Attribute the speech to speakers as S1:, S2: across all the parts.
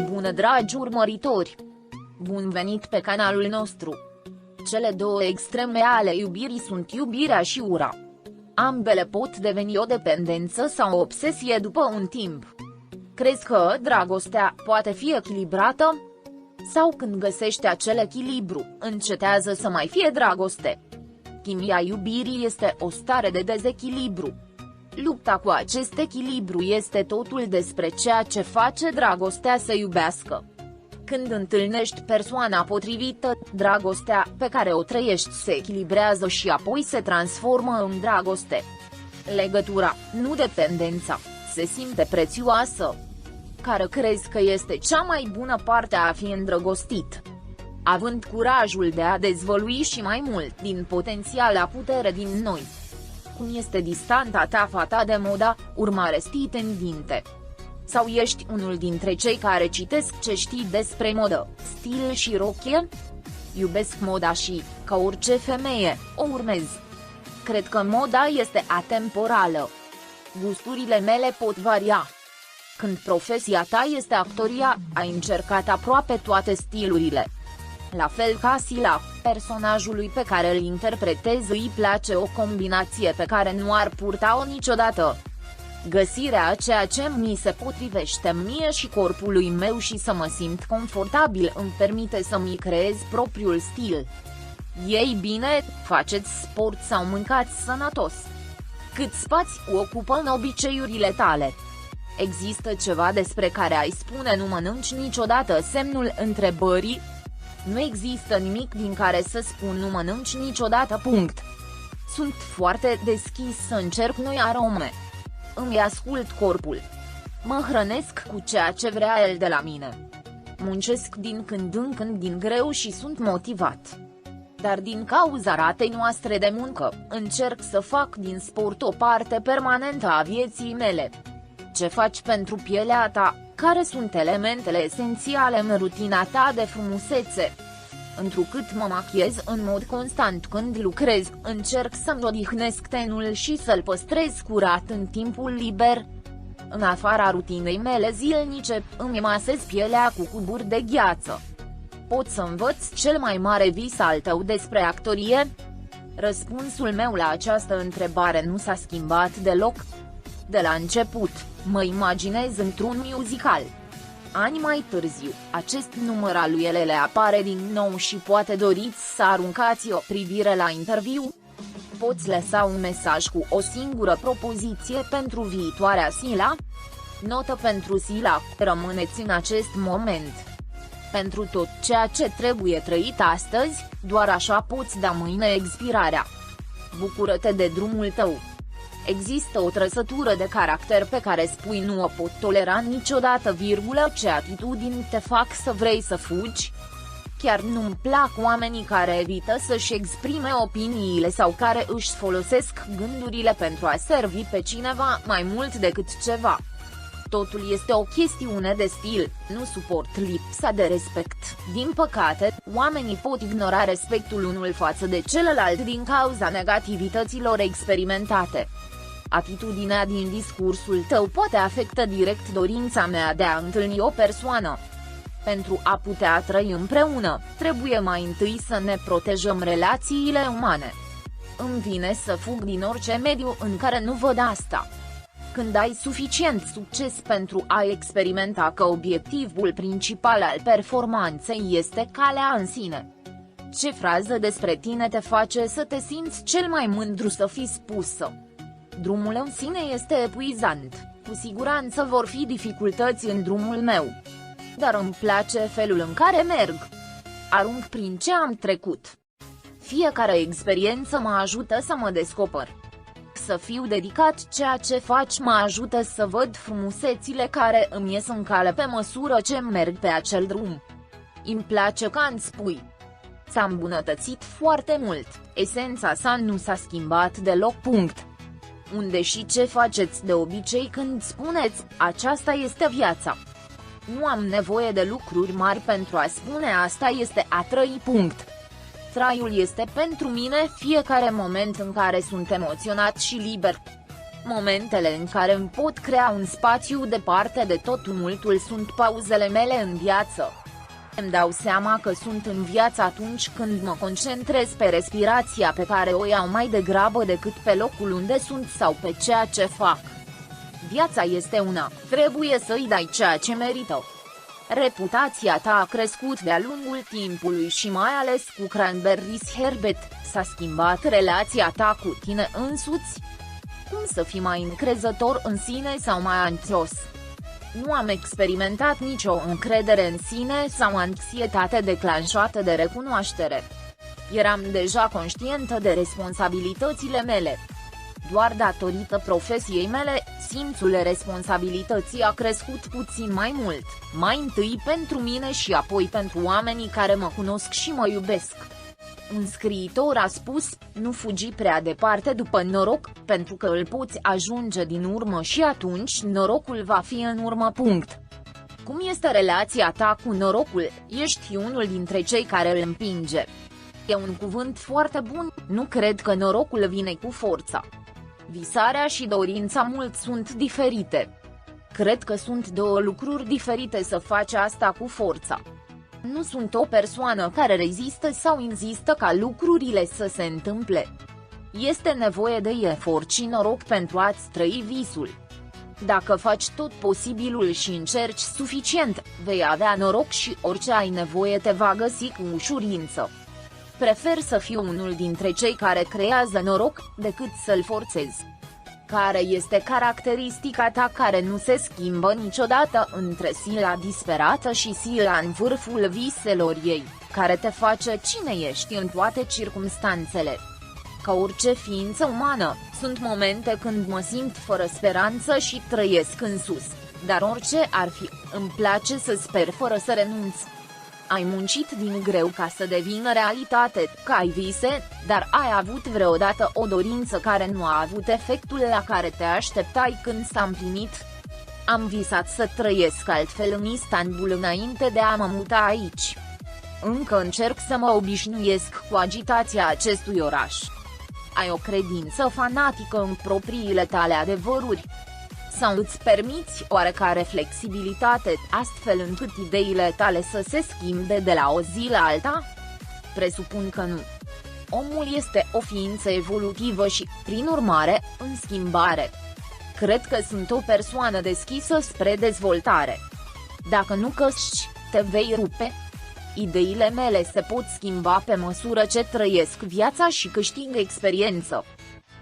S1: Bună dragi urmăritori! Bun venit pe canalul nostru! Cele două extreme ale iubirii sunt iubirea și ura. Ambele pot deveni o dependență sau o obsesie după un timp. Crezi că dragostea poate fi echilibrată? Sau când găsești acel echilibru, încetează să mai fie dragoste? Chimia iubirii este o stare de dezechilibru. Lupta cu acest echilibru este totul despre ceea ce face dragostea să iubească. Când întâlnești persoana potrivită, dragostea pe care o trăiești se echilibrează și apoi se transformă în dragoste. Legătura, nu dependența, se simte prețioasă. Care crezi că este cea mai bună parte a fi îndrăgostit? Având curajul de a dezvălui și mai mult din potențiala putere din noi. Cum este distanta ta fata de moda, urmare stii tendinte? Sau ești unul dintre cei care citesc ce știi despre modă, stil și rochie? Iubesc moda și, ca orice femeie, o urmez. Cred că moda este atemporală. Gusturile mele pot varia. Când profesia ta este actoria, ai încercat aproape toate stilurile. La fel ca Sila, personajului pe care îl interpretezi îi place o combinație pe care nu ar purta-o niciodată. Găsirea a ceea ce mi se potrivește mie și corpului meu și să mă simt confortabil îmi permite să-mi creez propriul stil. Ei bine, faceți sport sau mâncați sănătos? Cât spațiu ocupă în obiceiurile tale? Există ceva despre care ai spune nu mănânci niciodată semnul întrebării? Nu există nimic din care să spun nu mănânci niciodată. Sunt foarte deschis să încerc noi arome. Îmi ascult corpul. Mă hrănesc cu ceea ce vrea el de la mine. Muncesc din când în când din greu și sunt motivat. Dar din cauza ratei noastre de muncă, încerc să fac din sport o parte permanentă a vieții mele. Ce faci pentru pielea ta? Care sunt elementele esențiale în rutina ta de frumusețe? Întrucât mă machiez în mod constant când lucrez, încerc să-mi odihnesc tenul și să-l păstrez curat în timpul liber. În afara rutinei mele zilnice, îmi masez pielea cu cuburi de gheață. Pot să învăț cel mai mare vis al tău despre actorie? Răspunsul meu la această întrebare nu s-a schimbat deloc. De la început, mă imaginez într-un musical. Ani mai târziu, acest număr al lui Elele apare din nou și poate doriți să aruncați o privire la interviu? Poți lăsa un mesaj cu o singură propoziție pentru viitoarea Sila? Notă pentru Sila, rămâneți în acest moment. Pentru tot ceea ce trebuie trăit astăzi, doar așa poți da mâine expirarea. Bucură-te de drumul tău. Există o trăsătură de caracter pe care spui nu o pot tolera niciodată, ce atitudini te fac să vrei să fugi? Chiar nu-mi plac oamenii care evită să-și exprime opiniile sau care își folosesc gândurile pentru a servi pe cineva mai mult decât ceva. Totul este o chestiune de stil, nu suport lipsa de respect. Din păcate, oamenii pot ignora respectul unul față de celălalt din cauza negativităților experimentate. Atitudinea din discursul tău poate afecta direct dorința mea de a întâlni o persoană. Pentru a putea trăi împreună, trebuie mai întâi să ne protejăm relațiile umane. Îmi vine să fug din orice mediu în care nu văd asta. Când ai suficient succes pentru a experimenta că obiectivul principal al performanței este calea în sine. Ce frază despre tine te face să te simți cel mai mândru să fii spusă? Drumul în sine este epuizant, cu siguranță vor fi dificultăți în drumul meu. Dar îmi place felul în care merg. Arunc prin ce am trecut. Fiecare experiență mă ajută să mă descoper. Să fiu dedicat ceea ce faci mă ajută să văd frumusețile care îmi ies în cale pe măsură ce merg pe acel drum. Îmi place când spui. S-a îmbunătățit foarte mult, esența sa nu s-a schimbat deloc. Unde și ce faceți de obicei când spuneți, aceasta este viața? Nu am nevoie de lucruri mari pentru a spune asta este a trăi. Traiul este pentru mine fiecare moment în care sunt emoționat și liber. Momentele în care îmi pot crea un spațiu departe de tot tumultul sunt pauzele mele în viață. Îmi dau seama că sunt în viață atunci când mă concentrez pe respirația pe care o iau mai degrabă decât pe locul unde sunt sau pe ceea ce fac. Viața este una, trebuie să-i dai ceea ce merită. Reputația ta a crescut de-a lungul timpului și mai ales cu Cranberries Herbet, s-a schimbat relația ta cu tine însuți? Cum să fii mai încrezător în sine sau mai anxios? Nu am experimentat nicio încredere în sine sau anxietate declanșată de recunoaștere. Eram deja conștientă de responsabilitățile mele. Doar datorită profesiei mele, simțul responsabilității a crescut puțin mai mult, mai întâi pentru mine și apoi pentru oamenii care mă cunosc și mă iubesc. Un scriitor a spus, nu fugi prea departe după noroc, pentru că îl poți ajunge din urmă și atunci norocul va fi în urmă. Cum este relația ta cu norocul? Ești unul dintre cei care îl împinge. E un cuvânt foarte bun, nu cred că norocul vine cu forța. Visarea și dorința mult sunt diferite. Cred că sunt două lucruri diferite să faci asta cu forța. Nu sunt o persoană care rezistă sau insistă ca lucrurile să se întâmple. Este nevoie de efort și noroc pentru a-ți trăi visul. Dacă faci tot posibilul și încerci suficient, vei avea noroc și orice ai nevoie te va găsi cu ușurință. Prefer să fiu unul dintre cei care creează noroc, decât să-l forțez. Care este caracteristica ta care nu se schimbă niciodată între sila disperată și sila în vârful viselor ei, care te face cine ești în toate circumstanțele? Ca orice ființă umană, sunt momente când mă simt fără speranță și trăiesc în sus, dar orice ar fi, îmi place să sper fără să renunț. Ai muncit din greu ca să devină realitate, ca ai vise, dar ai avut vreodată o dorință care nu a avut efectul la care te așteptai când s-a împlinit? Am visat să trăiesc altfel în Istanbul înainte de a mă muta aici. Încă încerc să mă obișnuiesc cu agitația acestui oraș. Ai o credință fanatică în propriile tale adevăruri? Sau îți permiți oarecare flexibilitate, astfel încât ideile tale să se schimbe de la o zi la alta? Presupun că nu. Omul este o ființă evolutivă și, prin urmare, în schimbare. Cred că sunt o persoană deschisă spre dezvoltare. Dacă nu căști, te vei rupe. Ideile mele se pot schimba pe măsură ce trăiesc viața și câștig experiență.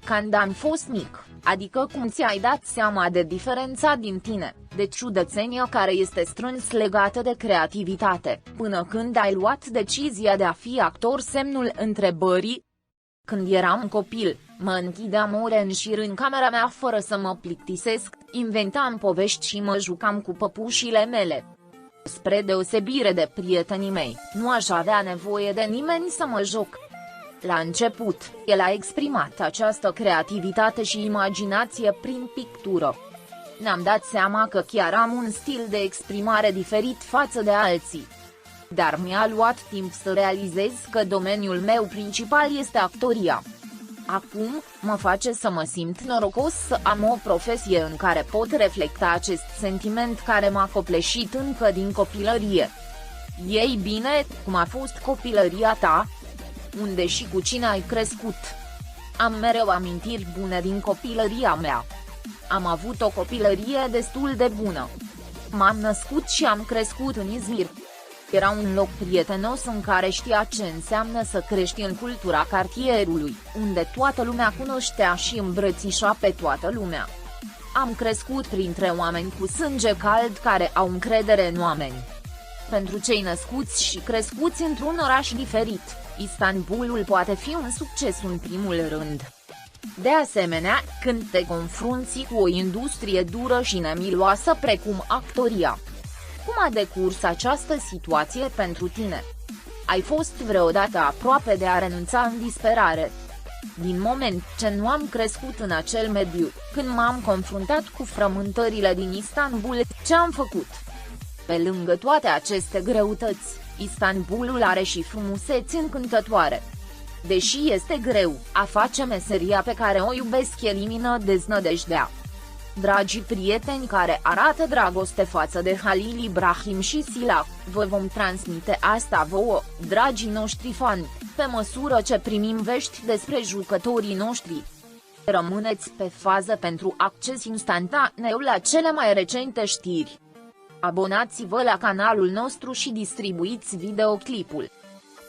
S1: Când am fost mic, adică cum ți-ai dat seama de diferența din tine, de ciudățenia care este strâns legată de creativitate, până când ai luat decizia de a fi actor? Semnul întrebării. Când eram copil, mă închideam ore în șir în camera mea fără să mă plictisesc, inventam povești și mă jucam cu păpușile mele. Spre deosebire de prietenii mei, nu aș avea nevoie de nimeni să mă joc. La început, el a exprimat această creativitate și imaginație prin pictură. Ne-am dat seama că chiar am un stil de exprimare diferit față de alții. Dar mi-a luat timp să realizez că domeniul meu principal este actoria. Acum, mă face să mă simt norocos să am o profesie în care pot reflecta acest sentiment care m-a copleșit încă din copilărie. Ei bine, cum a fost copilăria ta? Unde și cu cine ai crescut? Am mereu amintiri bune din copilăria mea. Am avut o copilărie destul de bună. M-am născut și am crescut în Izmir. Era un loc prietenos în care știa ce înseamnă să crești în cultura cartierului, unde toată lumea cunoștea și îmbrățișa pe toată lumea. Am crescut printre oameni cu sânge cald care au încredere în oameni. Pentru cei născuți și crescuți într-un oraș diferit, Istanbulul poate fi un succes în primul rând. De asemenea, când te confrunți cu o industrie dură și nemiloasă precum actoria. Cum a decurs această situație pentru tine? Ai fost vreodată aproape de a renunța în disperare? Din moment ce nu am crescut în acel mediu, când m-am confruntat cu frământările din Istanbul, ce am făcut? Pe lângă toate aceste greutăți, Istanbulul are și frumuseți încântătoare. Deși este greu, a face meseria pe care o iubesc elimină deznădejdea. Dragii prieteni care arată dragoste față de Halil Ibrahim și Sila, vă vom transmite asta vouă, dragii noștri fani, pe măsură ce primim vești despre jucătorii noștri. Rămâneți pe fază pentru acces instantaneu la cele mai recente știri. Abonați-vă la canalul nostru și distribuiți videoclipul.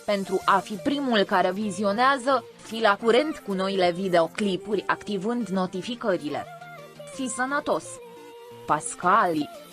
S1: Pentru a fi primul care vizionează, fi la curent cu noile videoclipuri activând notificările. Fi sănătos! Pascali